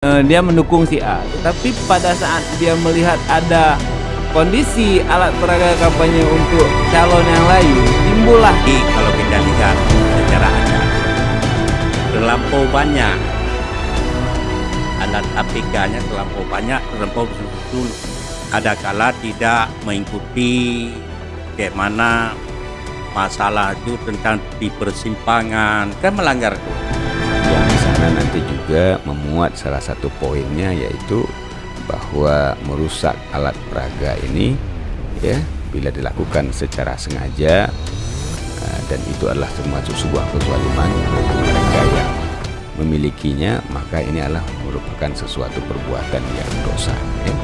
Dia mendukung si A, tetapi pada saat dia melihat ada kondisi alat peraga kampanye untuk calon yang lain, timbullah. Jadi kalau kita lihat secara adat, terlampau banyak alat APK-nya, terlampau banyak, terlampau betul-betul ada kala tidak mengikuti bagaimana masalah itu tentang di persimpangan, kan melanggar itu. Yang di sana nanti juga memuat salah satu poinnya, yaitu bahwa merusak alat peraga ini ya bila dilakukan secara sengaja, dan itu adalah termasuk sebuah kezaliman bagi mereka yang memilikinya, maka ini adalah merupakan sesuatu perbuatan yang dosa ya.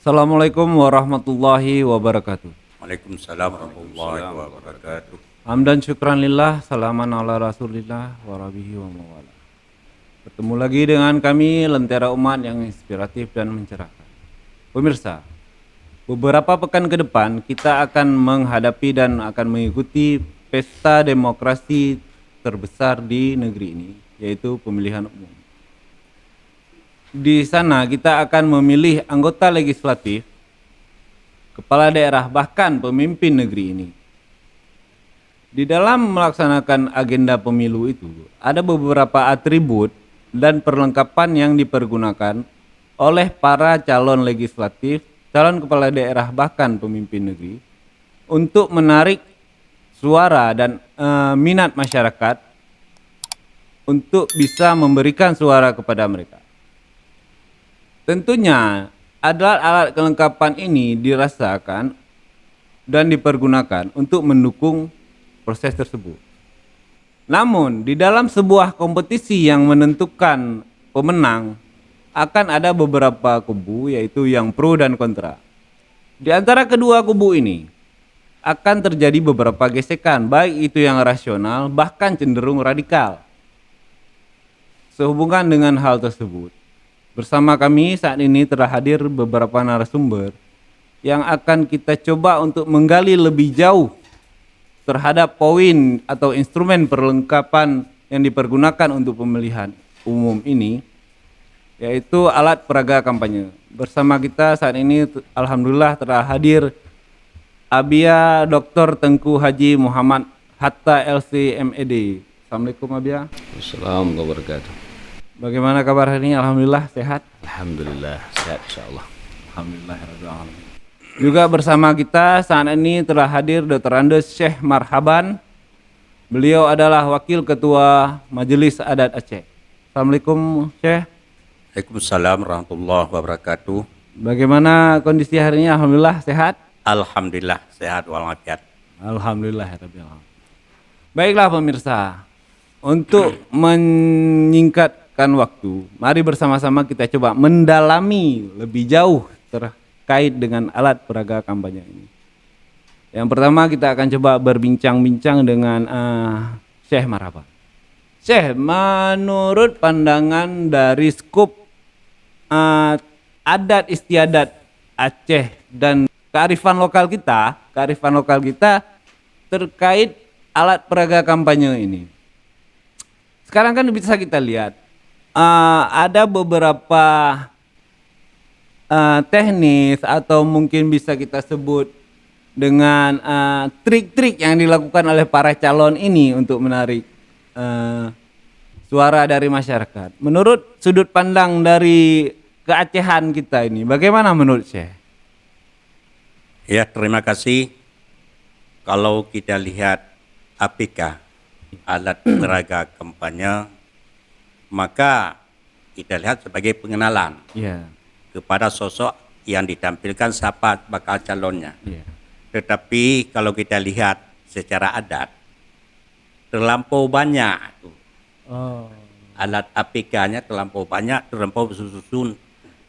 Assalamualaikum warahmatullahi wabarakatuh. Waalaikumsalam warahmatullahi wabarakatuh. Hamdan syukran lillah, salaman ala rasulillah warabihi wa mawala. Bertemu lagi dengan kami Lentera Umat yang inspiratif dan mencerahkan. Pemirsa, beberapa pekan ke depan kita akan menghadapi dan akan mengikuti pesta demokrasi terbesar di negeri ini, yaitu pemilihan umum. Di sana kita akan memilih anggota legislatif, kepala daerah, bahkan pemimpin negeri ini. Di dalam melaksanakan agenda pemilu itu, ada beberapa atribut dan perlengkapan yang dipergunakan oleh para calon legislatif, calon kepala daerah, bahkan pemimpin negeri untuk menarik suara dan minat masyarakat untuk bisa memberikan suara kepada mereka. Tentunya alat kelengkapan ini dirasakan dan dipergunakan untuk mendukung proses tersebut. Namun di dalam sebuah kompetisi yang menentukan pemenang akan ada beberapa kubu, yaitu yang pro dan kontra. Di antara kedua kubu ini akan terjadi beberapa gesekan, baik itu yang rasional bahkan cenderung radikal. Sehubungan dengan hal tersebut, bersama kami saat ini telah hadir beberapa narasumber yang akan kita coba untuk menggali lebih jauh terhadap poin atau instrumen perlengkapan yang dipergunakan untuk pemilihan umum ini, yaitu alat peraga kampanye. Bersama kita saat ini alhamdulillah telah hadir Abia Dr. Tengku Haji Muhammad Hatta LC MED. Assalamualaikum Abia. Assalamualaikum warahmatullahi wabarakatuh. Bagaimana kabar hari ini? Alhamdulillah sehat. Alhamdulillah sehat insyaallah. Alhamdulillah. Juga bersama kita saat ini telah hadir Dr. Andes Syekh Marhaban. Beliau adalah Wakil Ketua Majelis Adat Aceh. Assalamualaikum Syekh. Waalaikumsalam warahmatullahi wabarakatuh. Bagaimana kondisi hari ini? Alhamdulillah sehat. Alhamdulillah sehat walafiat. Alhamdulillah. Baiklah pemirsa, untuk menyingkatkan waktu, mari bersama-sama kita coba mendalami lebih jauh terkait dengan alat peraga kampanye ini. Yang pertama kita akan coba berbincang-bincang dengan Syekh Marhaban. Syekh, menurut pandangan dari skup adat istiadat Aceh dan kearifan lokal kita terkait alat peraga kampanye ini. Sekarang kan bisa kita lihat ada beberapa teknis atau mungkin bisa kita sebut dengan trik-trik yang dilakukan oleh para calon ini untuk menarik suara dari masyarakat. Menurut sudut pandang dari keacehan kita ini, bagaimana menurut Syekh? Ya, terima kasih. Kalau kita lihat APK, alat peraga kampanye, maka kita lihat sebagai pengenalan kepada sosok yang ditampilkan siapa bakal calonnya. Tetapi kalau kita lihat secara adat, terlampau banyak tuh. Alat APK-nya terlampau banyak, terlampau bersusun.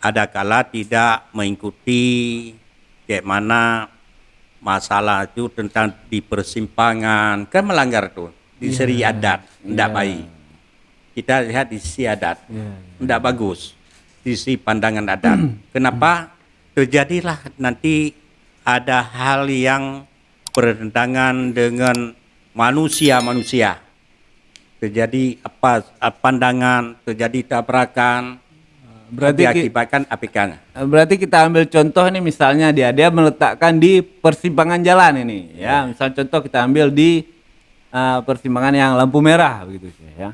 Ada kala tidak mengikuti bagaimana masalah itu tentang di persimpangan, kan melanggar tuh di seri adat, tidak baik. kita lihat di sisi adat, Ya, tidak bagus sisi pandangan adat. Kenapa terjadilah nanti ada hal yang bertentangan dengan manusia, terjadi pandangan, terjadi tabrakan, diakibatkan APK-nya. Berarti kita ambil contoh nih, misalnya dia meletakkan di persimpangan jalan ini, ya. Misal contoh kita ambil di persimpangan yang lampu merah begitu ya.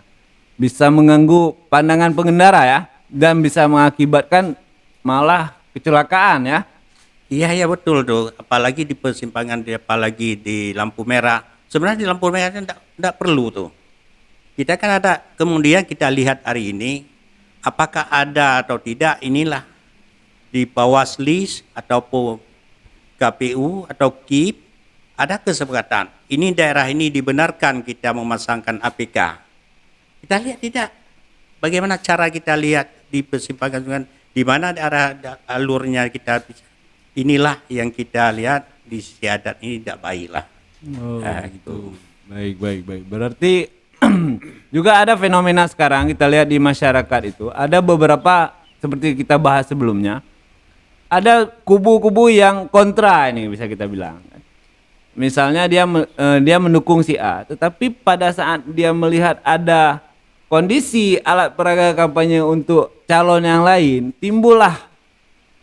Bisa mengganggu pandangan pengendara ya, dan bisa mengakibatkan malah kecelakaan ya. Iya betul tuh, apalagi di persimpangan, apalagi di lampu merah. Sebenarnya di lampu merah tidak perlu tuh. Kita kan ada, kemudian kita lihat hari ini apakah ada atau tidak, inilah di Bawaslu ataupun KPU atau KIP ada kesepakatan. Ini daerah ini dibenarkan kita memasangkan APK. Kita lihat tidak? Bagaimana cara kita lihat di persimpangan dengan di mana arah alurnya kita bisa. Inilah yang kita lihat di sisi adat ini tidak baiklah. Gitu. Baik. Berarti juga ada fenomena sekarang kita lihat di masyarakat itu, ada beberapa seperti kita bahas sebelumnya, ada kubu-kubu yang kontra ini bisa kita bilang. Misalnya dia mendukung si A, tetapi pada saat dia melihat ada kondisi alat peraga kampanye untuk calon yang lain, timbullah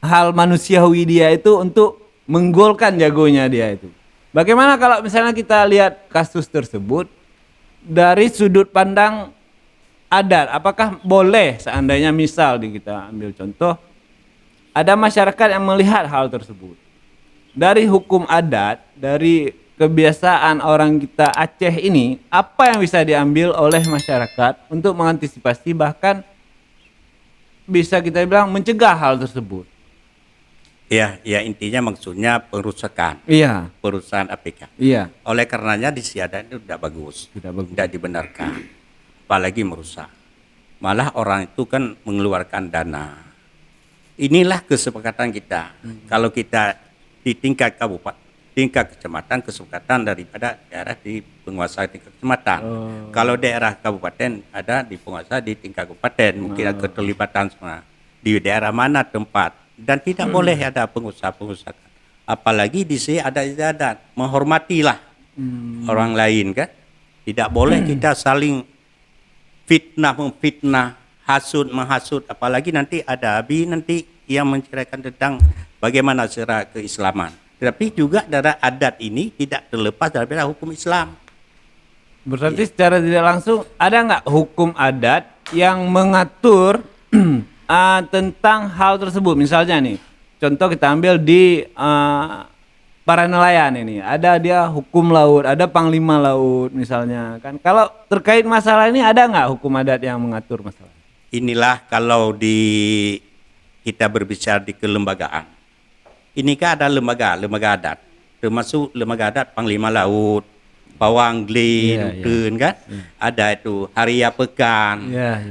hal manusiawi dia itu untuk menggolkan jagonya dia itu. Bagaimana kalau misalnya kita lihat kasus tersebut dari sudut pandang adat, apakah boleh seandainya misal kita ambil contoh ada masyarakat yang melihat hal tersebut dari hukum adat, dari kebiasaan orang kita Aceh ini, apa yang bisa diambil oleh masyarakat untuk mengantisipasi bahkan bisa kita bilang mencegah hal tersebut? Ya intinya maksudnya perusakan. Iya. Perusahaan APK. Iya. Oleh karenanya di siadat itu tidak bagus, tidak dibenarkan, apalagi merusak. Malah orang itu kan mengeluarkan dana. Inilah kesepakatan kita. Kalau kita di tingkat kabupaten, tingkat kecamatan, kesepakatan daripada daerah di penguasa tingkat kecamatan. Kalau daerah kabupaten ada di penguasa di tingkat kabupaten, mungkin ada keterlibatan semua. Di daerah mana tempat. Dan tidak boleh ada pengusaha-pengusaha. Apalagi di sini ada ibadat, menghormatilah orang lain kan. Tidak boleh kita saling memfitnah, hasud, menghasut. Apalagi nanti ada nanti yang menceritakan tentang bagaimana secara keislaman. Tetapi juga dari adat ini tidak terlepas dari hukum Islam. Berarti secara tidak langsung ada nggak hukum adat yang mengatur tentang hal tersebut? Misalnya nih, contoh kita ambil di para nelayan ini, ada dia hukum laut, ada panglima laut misalnya kan. Kalau terkait masalah ini ada nggak hukum adat yang mengatur masalah? Inilah kalau kita berbicara di kelembagaan. Ini kan ada lembaga adat, termasuk lembaga adat panglima laut, pawang kan, ada itu harian pekan.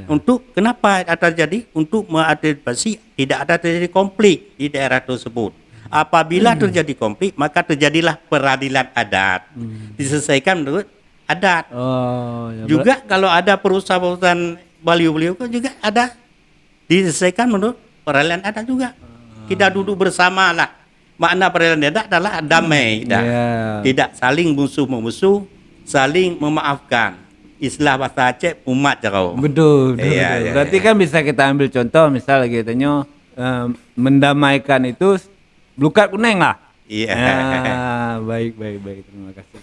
Untuk kenapa ada terjadi? Untuk mengantisipasi tidak ada terjadi konflik di daerah tersebut. Apabila terjadi konflik, maka terjadilah peradilan adat. Diselesaikan menurut adat. Juga kalau ada perusahaan beliau juga ada diselesaikan menurut peradilan adat juga. Kita duduk bersama lah. Makna peradilan adat adalah damai, tidak saling musuh-memusuh, saling memaafkan. Istilah bahasa Aceh umat jarau. Betul. Berarti kan bisa kita ambil contoh, misal gitu mendamaikan itu blukat kuning lah. Baik. Terima kasih.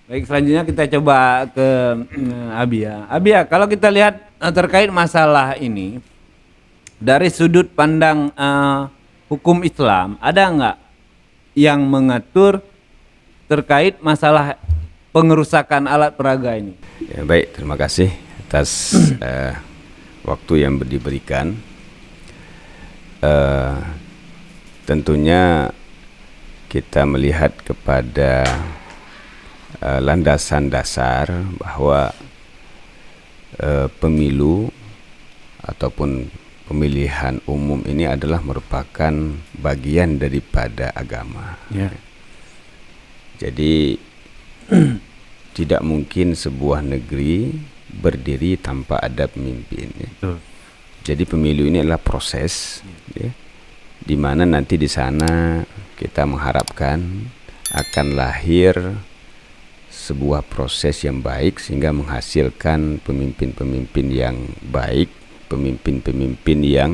Baik, selanjutnya kita coba ke Abia. Abia, kalau kita lihat terkait masalah ini dari sudut pandang hukum Islam, ada nggak yang mengatur terkait masalah pengerusakan alat peraga ini? Ya, baik, terima kasih atas waktu yang diberikan. Tentunya kita melihat kepada landasan dasar bahwa pemilu ataupun pemilihan umum ini adalah merupakan bagian daripada agama. Jadi tidak mungkin sebuah negeri berdiri tanpa ada pemimpin. Ya. Betul. Jadi pemilu ini adalah proses, ya, di mana nanti di sana kita mengharapkan akan lahir sebuah proses yang baik sehingga menghasilkan pemimpin-pemimpin yang baik, pemimpin-pemimpin yang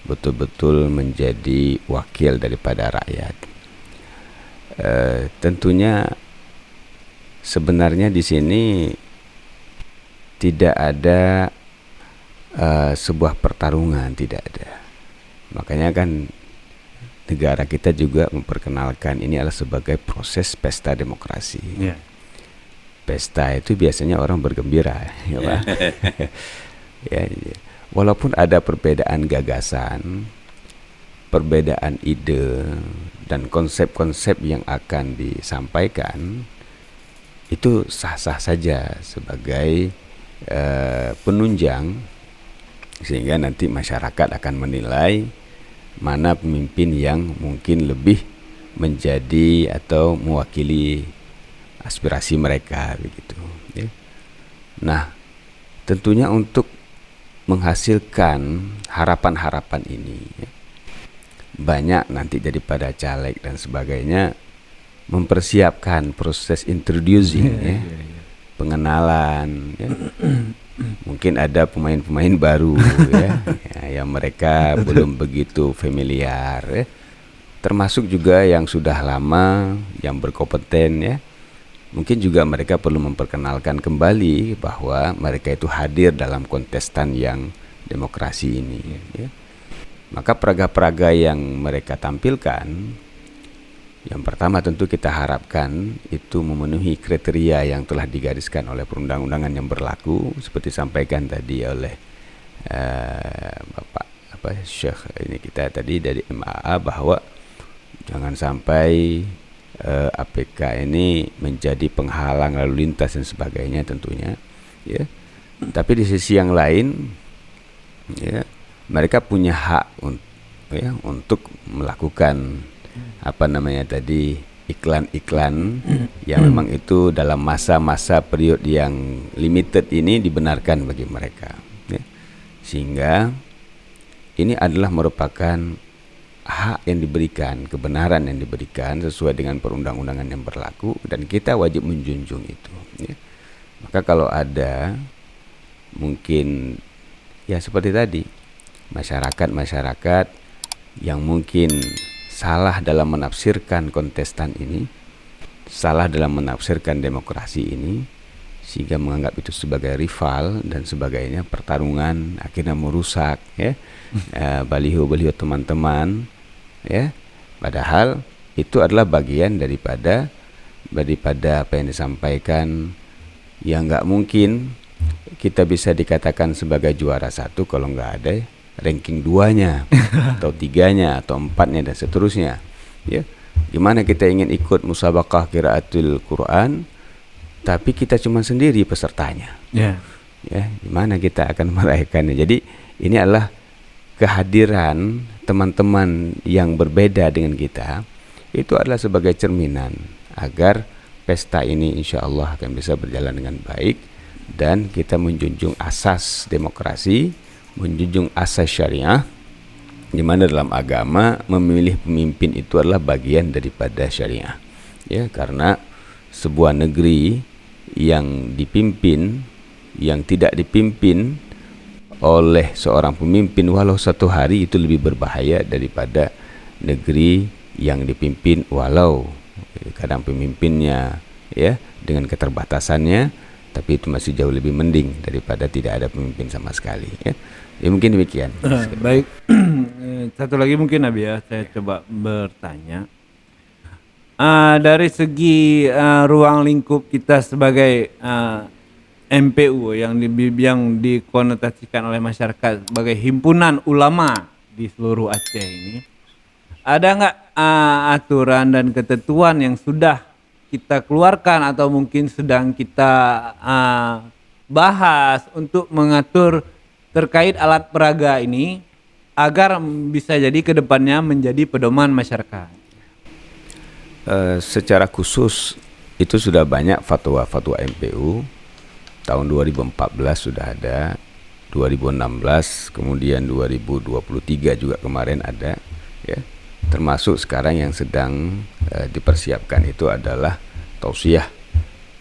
betul-betul menjadi wakil daripada rakyat. Tentunya sebenarnya di sini tidak ada sebuah pertarungan, tidak ada. Makanya kan negara kita juga memperkenalkan ini adalah sebagai proses pesta demokrasi. Yeah. Pesta itu biasanya orang bergembira, ya Pak. Ya, walaupun ada perbedaan gagasan, perbedaan ide dan konsep-konsep yang akan disampaikan, itu sah-sah saja sebagai penunjang sehingga nanti masyarakat akan menilai mana pemimpin yang mungkin lebih menjadi atau mewakili aspirasi mereka begitu, ya. Nah, tentunya untuk menghasilkan harapan-harapan ini, ya, banyak nanti daripada caleg dan sebagainya mempersiapkan proses introducing, ya, pengenalan, ya. Mungkin ada pemain-pemain baru, ya, yang mereka belum begitu familiar, ya. Termasuk juga yang sudah lama, yang berkompeten, ya. Mungkin juga mereka perlu memperkenalkan kembali bahwa mereka itu hadir dalam kontestan yang demokrasi ini, ya. Maka peraga-peraga yang mereka tampilkan, yang pertama tentu kita harapkan itu memenuhi kriteria yang telah digariskan oleh perundang-undangan yang berlaku, seperti sampaikan tadi oleh Bapak Syekh ini kita tadi dari MAA, bahwa jangan sampai APK ini menjadi penghalang lalu lintas dan sebagainya tentunya, ya. Tapi di sisi yang lain, ya, mereka punya hak untuk melakukan iklan-iklan yang memang itu dalam masa-masa periode yang limited ini dibenarkan bagi mereka, ya. Sehingga ini adalah merupakan hak yang diberikan, kebenaran yang diberikan sesuai dengan perundang-undangan yang berlaku, dan kita wajib menjunjung itu, ya. Maka kalau ada mungkin ya seperti tadi masyarakat yang mungkin salah dalam menafsirkan kontestan ini, salah dalam menafsirkan demokrasi ini, sehingga menganggap itu sebagai rival dan sebagainya, pertarungan, akhirnya merusak, ya, baliho-baliho teman-teman, ya. Padahal itu adalah bagian daripada apa yang disampaikan, yang nggak mungkin kita bisa dikatakan sebagai juara satu kalau nggak ada ranking 2-nya atau 3-nya atau 4-nya dan seterusnya, ya. Gimana kita ingin ikut musabaqah qiraatul Quran tapi kita cuma sendiri pesertanya, ya, gimana kita akan merayakannya? Jadi ini adalah kehadiran teman-teman yang berbeda dengan kita, itu adalah sebagai cerminan agar pesta ini insya Allah akan bisa berjalan dengan baik, dan kita menjunjung asas demokrasi, menjunjung asas syariah, di mana dalam agama memilih pemimpin itu adalah bagian daripada syariah, ya. Karena sebuah negeri yang dipimpin, yang tidak dipimpin oleh seorang pemimpin walau satu hari, itu lebih berbahaya daripada negeri yang dipimpin walau kadang pemimpinnya, ya, dengan keterbatasannya, tapi itu masih jauh lebih mending daripada tidak ada pemimpin sama sekali, ya. Ya mungkin demikian. Baik. Satu lagi mungkin Abi, ya, saya coba bertanya. Dari segi ruang lingkup kita sebagai MPU yang dikonotasikan oleh masyarakat sebagai himpunan ulama di seluruh Aceh ini, ada nggak aturan dan ketentuan yang sudah kita keluarkan atau mungkin sedang kita bahas untuk mengatur terkait alat peraga ini agar bisa jadi kedepannya menjadi pedoman masyarakat? Secara khusus itu sudah banyak fatwa-fatwa MPU tahun 2014 sudah ada, 2016, kemudian 2023 juga kemarin ada, ya. Termasuk sekarang yang sedang dipersiapkan itu adalah tausiah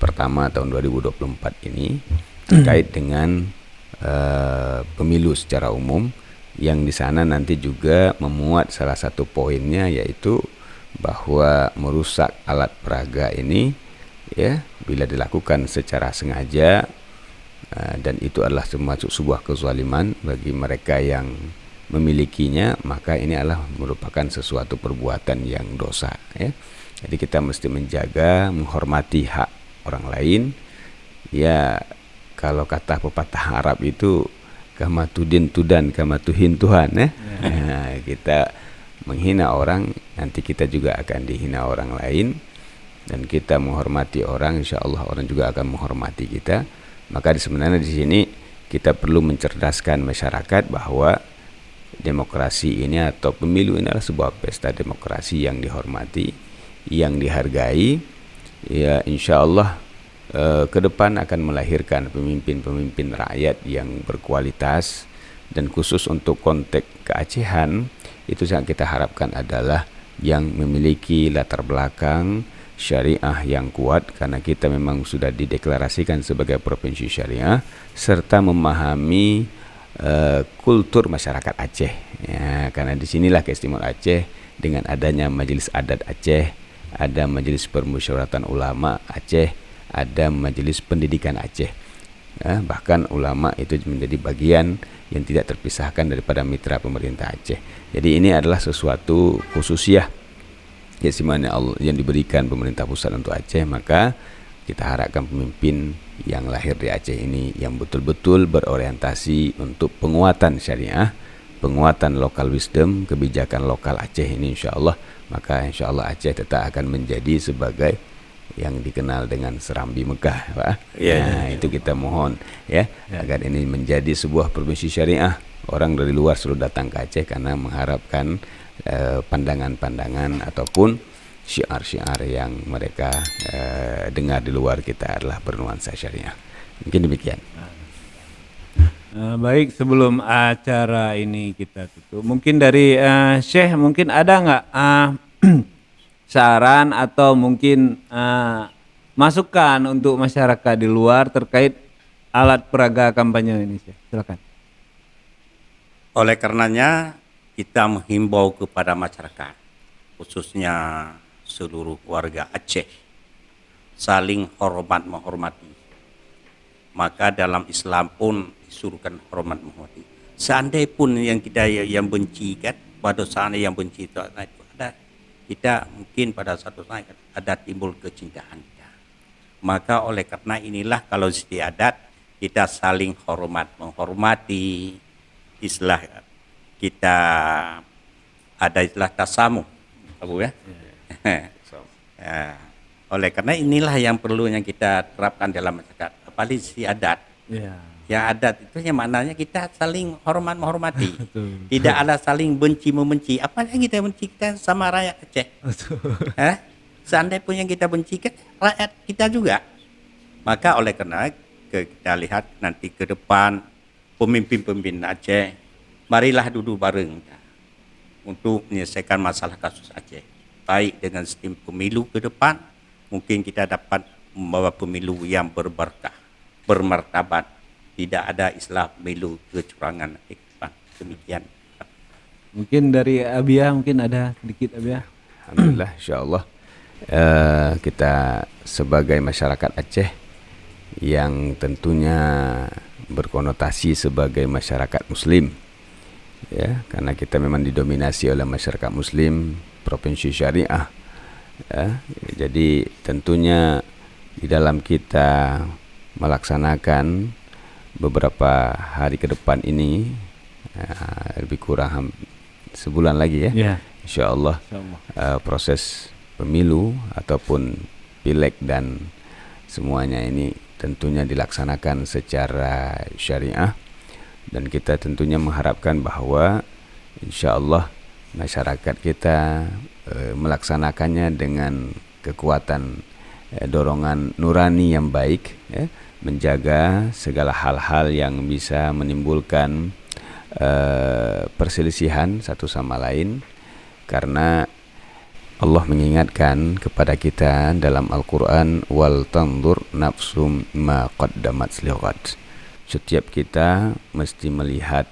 pertama tahun 2024 ini terkait dengan pemilu secara umum, yang di sana nanti juga memuat salah satu poinnya, yaitu bahwa merusak alat peraga ini, ya, bila dilakukan secara sengaja, dan itu adalah termasuk sebuah kezaliman bagi mereka yang memilikinya, maka ini adalah merupakan sesuatu perbuatan yang dosa, ya. Jadi kita mesti menjaga, menghormati hak orang lain. Ya, kalau kata pepatah Arab itu kama tudin tudan kama tuhin Tuhan, ya. Nah, kita menghina orang, nanti kita juga akan dihina orang lain, dan kita menghormati orang, insya Allah orang juga akan menghormati kita. Maka sebenarnya di sini kita perlu mencerdaskan masyarakat bahwa demokrasi ini atau pemilu ini adalah sebuah pesta demokrasi yang dihormati, yang dihargai. Ya, insya Allah ke depan akan melahirkan pemimpin-pemimpin rakyat yang berkualitas, dan khusus untuk konteks keacehan itu yang kita harapkan adalah yang memiliki latar belakang syariah yang kuat, karena kita memang sudah dideklarasikan sebagai provinsi syariah, serta memahami kultur masyarakat Aceh, ya, karena disinilah keistimewaan Aceh dengan adanya Majelis Adat Aceh, ada Majelis Permusyawaratan Ulama Aceh, ada Majelis Pendidikan Aceh, ya, bahkan ulama itu menjadi bagian yang tidak terpisahkan daripada mitra pemerintah Aceh. Jadi ini adalah sesuatu khususiyah keistimewaan yang diberikan pemerintah pusat untuk Aceh. Maka kita harapkan pemimpin yang lahir di Aceh ini yang betul-betul berorientasi untuk penguatan syariah, penguatan local wisdom, kebijakan lokal Aceh ini, insya Allah. Maka insya Allah Aceh tetap akan menjadi sebagai yang dikenal dengan Serambi Mekah, Pak. Nah, itu kita mohon, ya, agar ini menjadi sebuah provinsi syariah. Orang dari luar selalu datang ke Aceh karena mengharapkan pandangan-pandangan ataupun syiar-syiar yang mereka dengar di luar kita adalah bernuansa syariah. Mungkin demikian. Baik, sebelum acara ini kita tutup, mungkin dari Syekh mungkin ada nggak saran atau mungkin masukan untuk masyarakat di luar terkait alat peraga kampanye ini, Syekh? Silakan. Oleh karenanya kita menghimbau kepada masyarakat, khususnya seluruh warga Aceh, saling hormat menghormati. Maka dalam Islam pun disuruhkan hormat menghormati. Seandainya pun yang kita yang benci kan, pada saat yang benci itu ada, kita mungkin pada satu saat ada timbul kecintaan kita. Maka oleh karena inilah kalau istiadat kita saling hormat menghormati. Istilah kita ada istilah tasamu, Abu, ya. Ya. Oleh karena inilah yang perlu yang kita terapkan dalam masyarakat, apalagi istiadat. Ya, adat itu yang maknanya kita saling hormat menghormati. Tidak ada saling benci membenci. Apalagi kita benci kita sama rakyat Aceh. Seandainya pun yang kita benci kan rakyat kita juga. Maka oleh karena kita lihat nanti ke depan pemimpin-pemimpin Aceh, marilah duduk bareng untuk menyelesaikan masalah kasus Aceh. Baik dengan sistem pemilu ke depan, mungkin kita dapat membawa pemilu yang berberkah, bermartabat, tidak ada istilah pemilu kecurangan. Demikian. Mungkin dari Abia mungkin ada sedikit, Abia. Alhamdulillah, insyaallah kita sebagai masyarakat Aceh yang tentunya berkonotasi sebagai masyarakat Muslim, ya, karena kita memang didominasi oleh masyarakat Muslim, provinsi syariah, ya. Jadi tentunya di dalam kita melaksanakan beberapa hari ke depan ini, lebih kurang sebulan lagi, ya. Insyaallah proses pemilu ataupun pileg dan semuanya ini tentunya dilaksanakan secara syariah, dan kita tentunya mengharapkan bahwa insyaallah masyarakat kita melaksanakannya dengan kekuatan dorongan nurani yang baik, ya, menjaga segala hal-hal yang bisa menimbulkan perselisihan satu sama lain, karena Allah mengingatkan kepada kita dalam Al-Quran, wal tandur nafsum ma qaddamat lighad. Setiap kita mesti melihat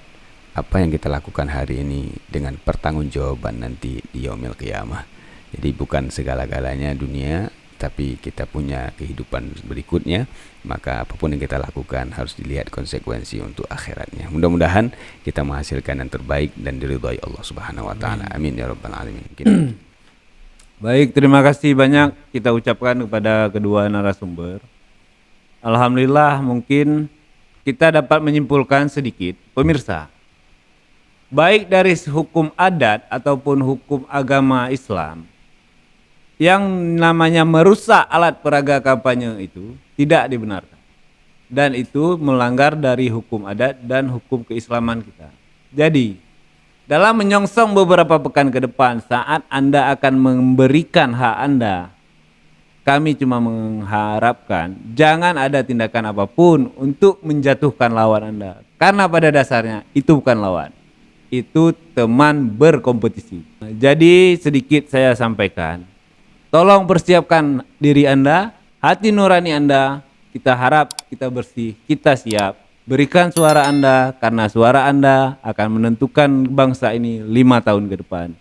apa yang kita lakukan hari ini dengan pertanggungjawaban nanti di yaumil qiyamah. Jadi bukan segala-galanya dunia, tapi kita punya kehidupan berikutnya, maka apapun yang kita lakukan harus dilihat konsekuensi untuk akhiratnya. Mudah-mudahan kita menghasilkan yang terbaik dan diridhai Allah Subhanahu wa taala. Amin ya rabbal alamin. Baik, terima kasih banyak kita ucapkan kepada kedua narasumber. Alhamdulillah, mungkin kita dapat menyimpulkan sedikit, pemirsa, baik dari hukum adat ataupun hukum agama Islam, yang namanya merusak alat peraga kampanye itu tidak dibenarkan. Dan itu melanggar dari hukum adat dan hukum keislaman kita. Jadi, dalam menyongsong beberapa pekan ke depan saat Anda akan memberikan hak Anda, kami cuma mengharapkan jangan ada tindakan apapun untuk menjatuhkan lawan Anda. Karena pada dasarnya itu bukan lawan, itu teman berkompetisi. Jadi sedikit saya sampaikan, tolong persiapkan diri Anda, hati nurani Anda. Kita harap kita bersih, kita siap. Berikan suara Anda, karena suara Anda akan menentukan bangsa ini 5 tahun ke depan.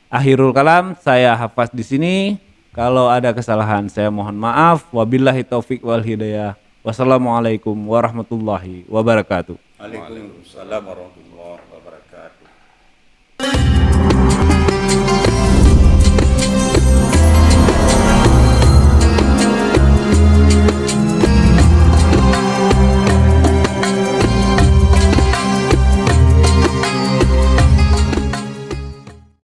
Akhirul kalam, saya Hafaz di sini. Kalau ada kesalahan saya mohon maaf. Wabillahi taufik wal hidayah. Wassalamualaikum warahmatullahi wabarakatuh. Waalaikumsalam warahmatullahi wabarakatuh.